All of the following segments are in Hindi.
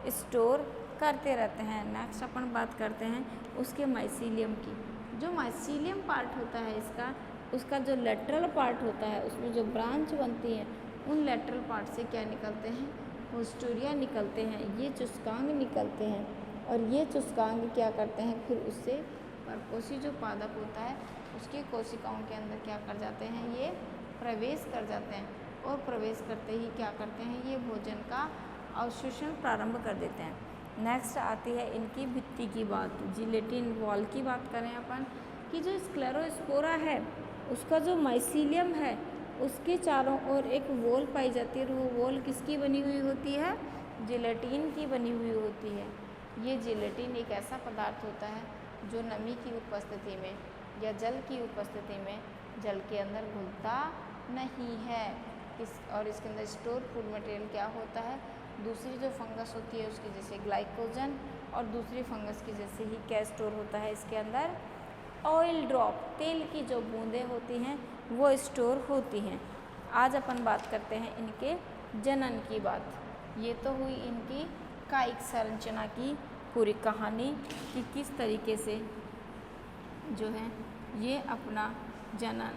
स्टोर करते रहते हैं। नेक्स्ट अपन बात करते हैं उसके माइसीलियम की। जो माइसीलियम पार्ट होता है इसका, उसका जो लेटरल पार्ट होता है, उसमें जो ब्रांच बनती है, उन लेटरल पार्ट से क्या निकलते हैं, होस्टोरिया निकलते हैं, ये चुस्कांग निकलते हैं। और ये चुस्कांग क्या करते हैं, फिर उससे परपोषी जो पादप होता है उसकी कोशिकाओं के अंदर क्या कर जाते हैं, ये प्रवेश कर जाते हैं। और प्रवेश करते ही क्या करते हैं, ये भोजन का अवशोषण प्रारंभ कर देते हैं। नेक्स्ट आती है इनकी भित्ति की बात। जिलेटिन वॉल की बात करें अपन कि जो स्क्लेरोस्पोरा है उसका जो माइसीलियम है उसके चारों ओर एक वॉल पाई जाती है। और वो वॉल किसकी बनी हुई होती है, जिलेटिन की बनी हुई होती है। ये जिलेटिन एक ऐसा पदार्थ होता है जो नमी की उपस्थिति में या जल की उपस्थिति में जल के अंदर घुलता नहीं है। और इसके अंदर स्टोर फूड मटेरियल क्या होता है, दूसरी जो फंगस होती है उसकी जैसे ग्लाइकोजन, और दूसरी फंगस की जैसे ही क्या स्टोर होता है इसके अंदर, ऑयल ड्रॉप, तेल की जो बूंदें होती हैं वो स्टोर होती हैं। आज अपन बात करते हैं इनके जनन की बात। ये तो हुई इनकी कायिक संरचना की पूरी कहानी कि किस तरीके से जो है ये अपना जनन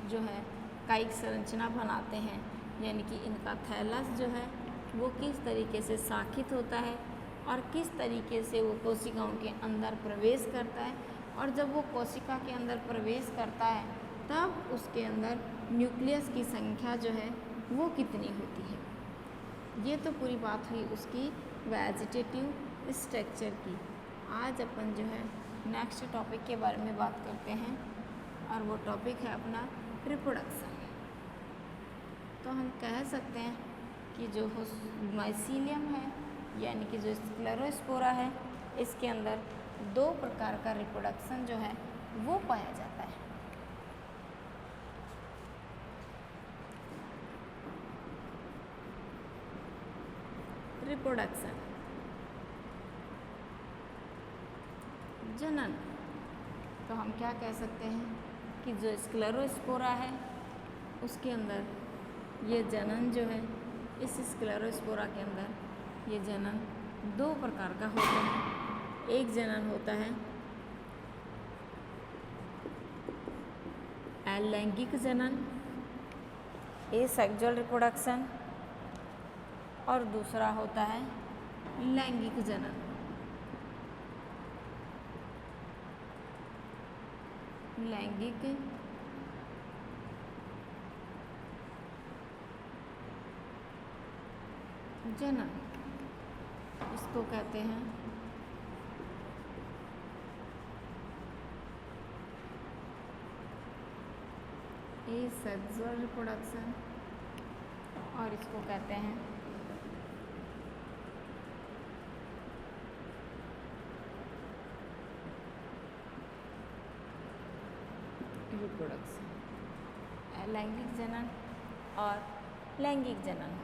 जो है कायिक संरचना बनाते हैं, यानी कि इनका थैलस जो है वो किस तरीके से शाखित होता है और किस तरीके से वो कोशिकाओं के अंदर प्रवेश करता है। और जब वो कोशिका के अंदर प्रवेश करता है तब उसके अंदर न्यूक्लियस की संख्या जो है वो कितनी होती है। ये तो पूरी बात हुई उसकी वेजिटेटिव स्ट्रक्चर की। आज अपन जो है नेक्स्ट टॉपिक के बारे में बात करते हैं और वो टॉपिक है अपना रिप्रोडक्शन। तो हम कह सकते हैं कि जो माइसीलियम है यानी कि जो स्क्लेरोस्पोरा है, इसके अंदर दो प्रकार का रिप्रोडक्शन जो है वो पाया जाता है। रिप्रोडक्शन, जनन। तो हम क्या कह सकते हैं कि जो स्क्लेरोस्पोरा है उसके अंदर ये जनन जो है, इस स्क्लेरोस्पोरा के अंदर ये जनन दो प्रकार का होता है। एक जनन होता है अलैंगिक जनन, एसेक्सुअल रिप्रोडक्शन, और दूसरा होता है लैंगिक जनन। लैंगिक जनन इसको कहते हैं एसेक्सुअल रिप्रोडक्शन, और इसको कहते हैं रिप्रोडक्शन। अलैंगिक जनन और लैंगिक जनन।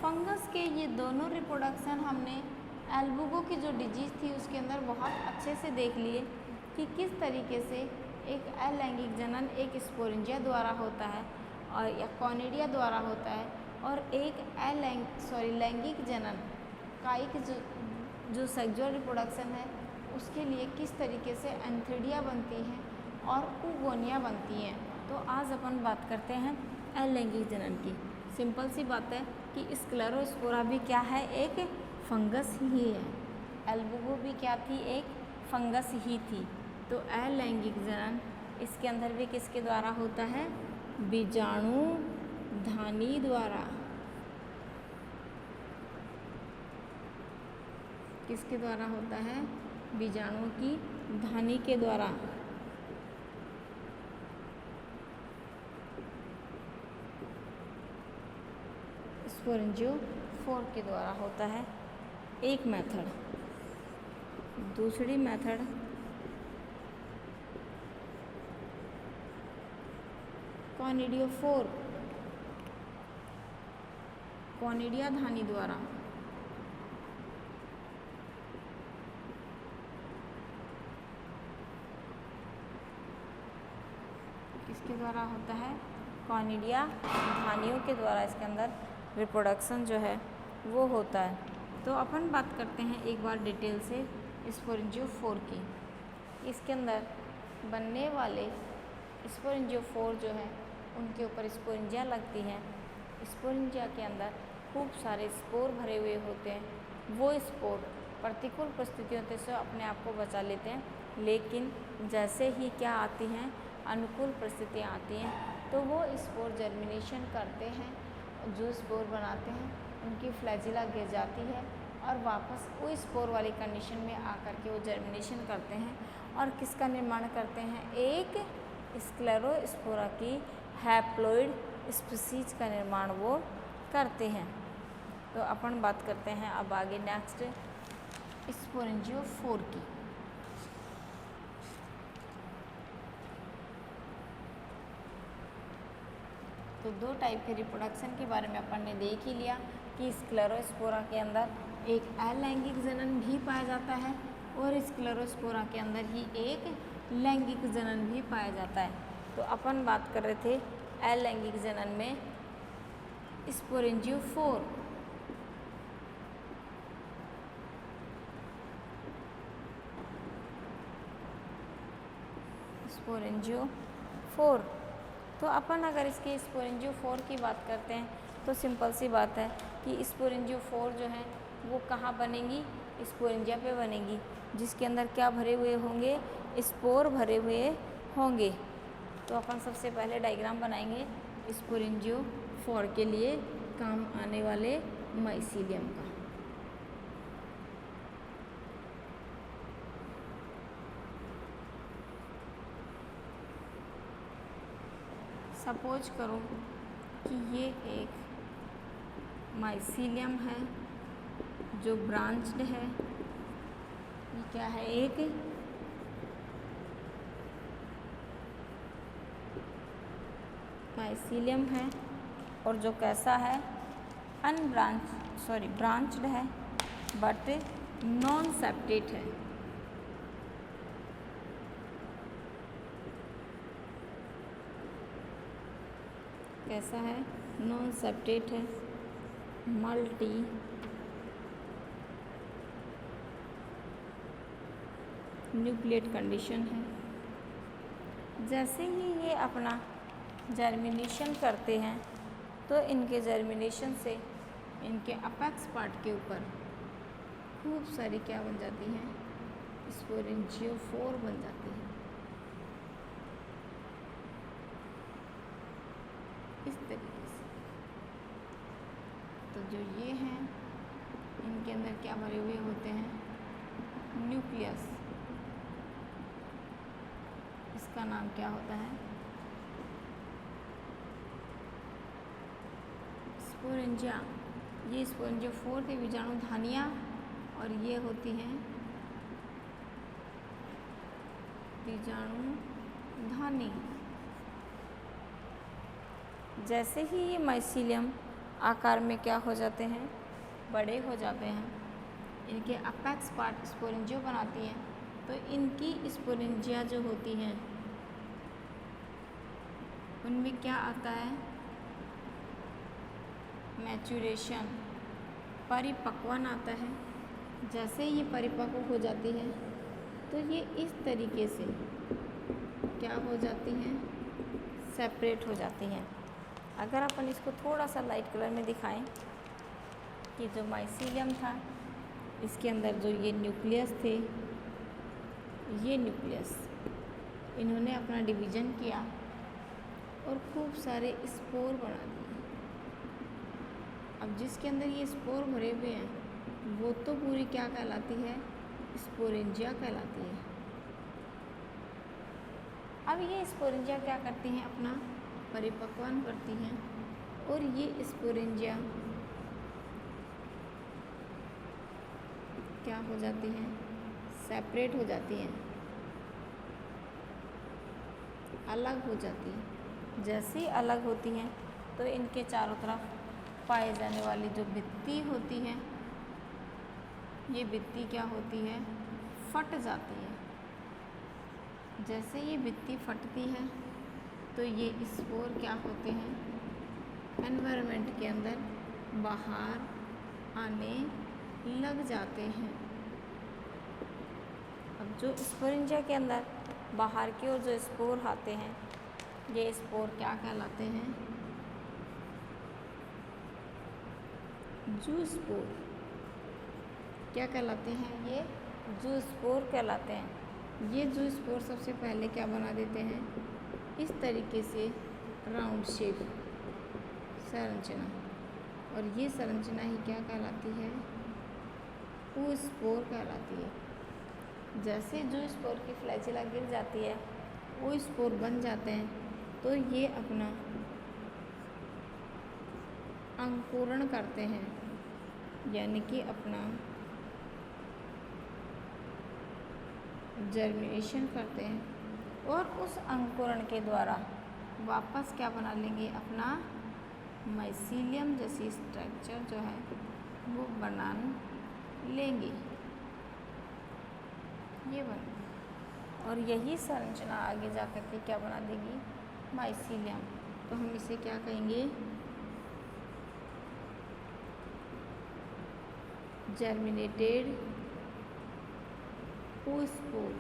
फंगस के ये दोनों रिप्रोडक्शन हमने एल्बुगो की जो डिजीज़ थी उसके अंदर बहुत अच्छे से देख लिए कि किस तरीके से एक अलैंगिक जनन एक स्पोरेंजिया द्वारा होता है और या कॉनिडिया द्वारा होता है, और एक लैंगिक जनन कायिक जो सेक्सुअल रिप्रोडक्शन है उसके लिए किस तरीके से एंथीडिया बनती हैं और उगोनिया बनती हैं। तो आज अपन बात करते हैं अलैंगिक जनन की। सिंपल सी बात है कि स्क्लेरोस्पोरा भी क्या है, एक फंगस ही है। एल्बुगो भी क्या थी, एक फंगस ही थी। तो अलैंगिक जनन इसके अंदर भी किसके द्वारा होता है, बीजाणुधानी द्वारा। किसके द्वारा होता है, बीजाणुओं की धानी के द्वारा। स्पोरेंजियोफोर के द्वारा होता है एक मेथड। दूसरी मेथड कॉनिडियोफोर, कॉनिडिया धानी द्वारा। किसके द्वारा होता है, कॉनिडिया धानियों के द्वारा इसके अंदर रिप्रोडक्शन जो है वो होता है। तो अपन बात करते हैं एक बार डिटेल से स्पोरेंजियोफोर की। इसके अंदर बनने वाले स्पोरेंजियोफोर जो है उनके ऊपर स्पोरेंजिया लगती हैं। स्पोरेंजिया के अंदर खूब सारे स्पोर भरे हुए होते हैं। वो स्पोर प्रतिकूल परिस्थितियों से अपने आप को बचा लेते हैं, लेकिन जैसे ही क्या आती हैं अनुकूल परिस्थितियाँ आती हैं तो वो स्पोर जर्मिनेशन करते हैं। जो स्पोर बनाते हैं उनकी फ्लैजिला गिर जाती है और वापस वो स्पोर वाली कंडीशन में आकर के वो जर्मिनेशन करते हैं और किसका निर्माण करते हैं, एक स्क्लेरोस्पोरा की हैप्लॉइड स्पीसीज का निर्माण वो करते हैं। तो अपन बात करते हैं अब आगे नेक्स्ट स्पोरेंजियोफोर की। तो दो टाइप के रिप्रोडक्शन के बारे में अपन ने देख ही लिया कि स्क्लेरोस्पोरा के अंदर एक अलैंगिक जनन भी पाया जाता है और स्क्लेरोस्पोरा के अंदर ही एक लैंगिक जनन भी पाया जाता है। तो अपन बात कर रहे थे अलैंगिक जनन में स्पोरेंजियोफोर। स्पोरेंजियोफोर तो अपन अगर इसके स्पोरेंजियोफोर की बात करते हैं तो सिंपल सी बात है कि स्पोरेंजियोफोर जो है वो कहाँ बनेंगी, स्पोरेंजिया पे बनेंगी, जिसके अंदर क्या भरे हुए होंगे, स्पोर भरे हुए होंगे। तो अपन सबसे पहले डायग्राम बनाएंगे स्पोरेंजियोफोर के लिए काम आने वाले माइसीलियम का। सपोज करो कि ये एक माइसीलियम है जो ब्रांच्ड है। ये क्या है, एक माइसीलियम है और जो कैसा है, ब्रांच्ड है बट नॉन सेप्टेट है। कैसा है, नॉन सेप्टेट है, मल्टी न्यूक्लिएट कंडीशन है। जैसे ही ये अपना जर्मिनेशन करते हैं तो इनके जर्मिनेशन से इनके अपेक्स पार्ट के ऊपर खूब सारी क्या बन जाती हैं, स्पोरेंजियोफोर बन जाती हैं। इस तरीके से तो जो ये हैं इनके अंदर क्या भरे हुए होते हैं, न्यूक्लियस। इसका नाम क्या होता है, स्पोरेंजिया। ये स्पोरेंजियोफोर के बीजाणुधानियाँ और ये होती हैं बीजाणुधानी। जैसे ही ये माइसीलियम आकार में क्या हो जाते हैं, बड़े हो जाते हैं, इनके अपेक्स पार्ट स्पोरेंजियो बनाती हैं। तो इनकी स्पोरेंजिया जो होती हैं उनमें क्या आता है, मैच्यूरेशन, परिपक्वन आता है। जैसे ये परिपक्व हो जाती है तो ये इस तरीके से क्या हो जाती हैं, सेपरेट हो जाती हैं। अगर अपन इसको थोड़ा सा लाइट कलर में दिखाएं कि जो माइसीलियम था इसके अंदर जो ये न्यूक्लियस थे, ये न्यूक्लियस इन्होंने अपना डिवीज़न किया और खूब सारे स्पोर बना दिए। अब जिसके अंदर ये स्पोर भरे हुए हैं वो तो पूरी क्या कहलाती है, स्पोरेंजिया कहलाती है। अब ये स्पोरेंजिया क्या करती हैं, अपना परिपक्वन करती हैं और ये स्पोरेंजिया क्या हो जाती हैं, सेपरेट हो जाती हैं, अलग हो जाती हैं। जैसे ही अलग होती हैं तो इनके चारों तरफ पाए जाने वाली जो भित्ति होती है, ये भित्ति क्या होती है, फट जाती है। जैसे ये भित्ति फटती है तो ये स्पोर क्या होते हैं, एनवायरनमेंट के अंदर बाहर आने लग जाते हैं। अब जो स्पोरेंजिया के अंदर बाहर की ओर जो स्पोर आते हैं, ये स्पोर क्या कहलाते हैं? जूस्पोर। क्या कहलाते हैं? ये जूस्पोर कहलाते हैं। ये जूस्पोर सबसे पहले क्या बना देते हैं? इस तरीके से राउंड शेप संरचना, और ये संरचना ही क्या कहलाती है? oospore कहलाती है। जैसे जूस्पोर की फ्लैजिला गिर जाती है, oospore बन जाते हैं, तो ये अपना अंकुरण करते हैं, यानी कि अपना जर्मिनेशन करते हैं, और उस अंकुरण के द्वारा वापस क्या बना लेंगे? अपना माइसीलियम जैसी स्ट्रक्चर जो है वो बना लेंगे। ये बन, और यही संरचना आगे जा कर के क्या बना देगी? माइसीलियम। तो हम इसे क्या कहेंगे? Germinated oospore।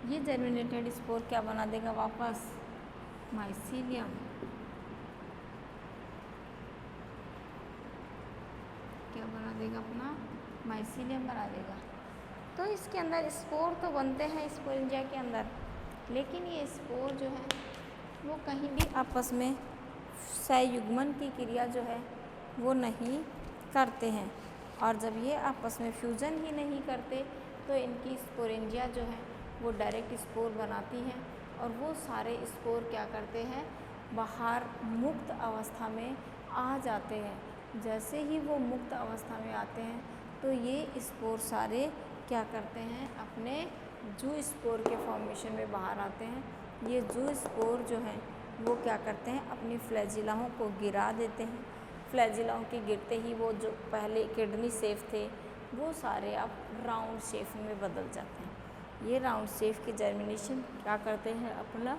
ये जर्मिनेटेड स्पोर क्या बना देगा? वापस माइसीलियम। क्या बना देगा? अपना माइसीलियम बना देगा। तो इसके अंदर स्पोर तो बनते हैं स्पोरेंजिया के अंदर, लेकिन ये स्पोर जो है वो कहीं भी आपस में संयुग्मन की क्रिया जो है वो नहीं करते हैं, और जब ये आपस में फ्यूज़न ही नहीं करते तो इनकी स्पोरेंजिया जो है वो डायरेक्ट स्पोर बनाती हैं, और वो सारे स्पोर क्या करते हैं? बाहर मुक्त अवस्था में आ जाते हैं। जैसे ही वो मुक्त अवस्था में आते हैं तो ये स्पोर सारे क्या करते हैं? अपने जूस्पोर के फॉर्मेशन में बाहर आते हैं। ये जूस्पोर जो हैं वो क्या करते हैं? अपनी फ्लैजिलाओं को गिरा देते हैं। फ्लैजिलाओं के गिरते ही वो जो पहले किडनी शेप थे वो सारे अब राउंड शेप में बदल जाते हैं। ये राउंड शेप की जर्मिनेशन क्या करते हैं? अपना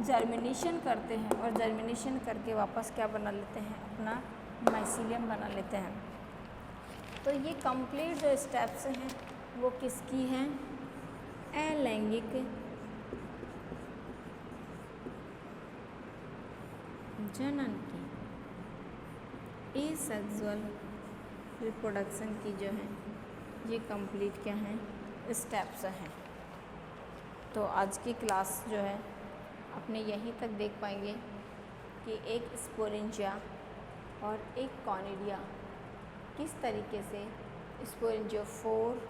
जर्मिनेशन करते हैं, और जर्मिनेशन करके वापस क्या बना लेते हैं? अपना माइसीलियम बना लेते हैं। तो ये कंप्लीट जो स्टेप्स हैं वो किसकी हैं? अलैंगिक जनन की, एसेक्सुअल रिप्रोडक्शन की जो है ये कंप्लीट क्या हैं? स्टेप्स हैं। तो आज की क्लास जो है अपने यहीं तक देख पाएंगे कि एक स्पोरेंजिया और एक कॉनिडिया किस तरीके से स्पोरेंजियोफोर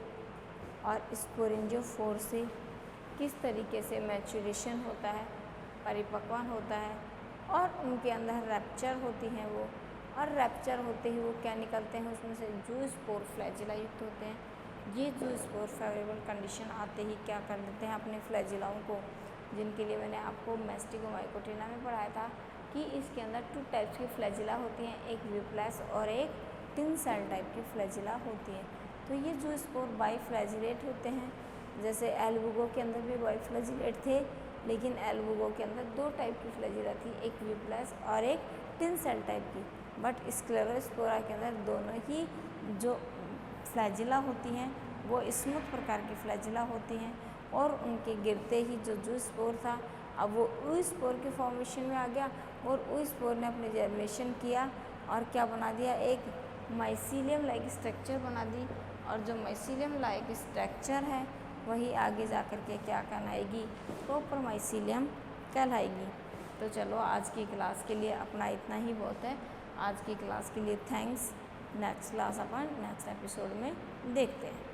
और स्पोरेंजियोफोर से किस तरीके से मैच्योरेशन होता है, परिपक्वन होता है, और उनके अंदर रैप्चर होती हैं वो, और रैप्चर होते ही वो क्या निकलते हैं? उसमें से जूस्पोर फ्लैजिला युक्त होते हैं। ये जूस्पोर फेवरेबल कंडीशन आते ही क्या कर देते हैं? अपने फ्लैजिलाओं को, जिनके लिए मैंने आपको मैस्टिगोमाइकोटिना में पढ़ाया था कि इसके अंदर 2 टाइप्स की फ्लैजिला होती हैं, एक विप्लस और एक टिन सेल टाइप की फ्लैजिला होती है। तो ये जूस्पोर बाईफ्लैजिलेट होते हैं। जैसे एल्बुगो के अंदर भी बाईफ्लैजिलेट थे, लेकिन एल्बुगो के अंदर 2 टाइप की फ्लैजिला थी, एक विप्लस और एक टिन सेल टाइप की। बट स्क्लेरोस्पोरा के अंदर दोनों ही जो फ्लैजिला होती हैं वो स्मूथ प्रकार की फ्लैजिला होती हैं, और उनके गिरते ही जो जूस्पोर था अब वो oospore के फॉर्मेशन में आ गया, और oospore ने अपने जर्मिनेशन किया और क्या बना दिया? एक माइसीलियम लाइक स्ट्रक्चर बना दी, और जो माइसीलियम लाइक स्ट्रक्चर है वही आगे जा कर के क्या कहलाएगी? प्रॉपर माइसीलियम कहलाएगी। तो चलो आज की क्लास के लिए अपना इतना ही बहुत है। आज की क्लास के लिए थैंक्स। नेक्स्ट क्लास अपन नेक्स्ट एपिसोड में देखते हैं।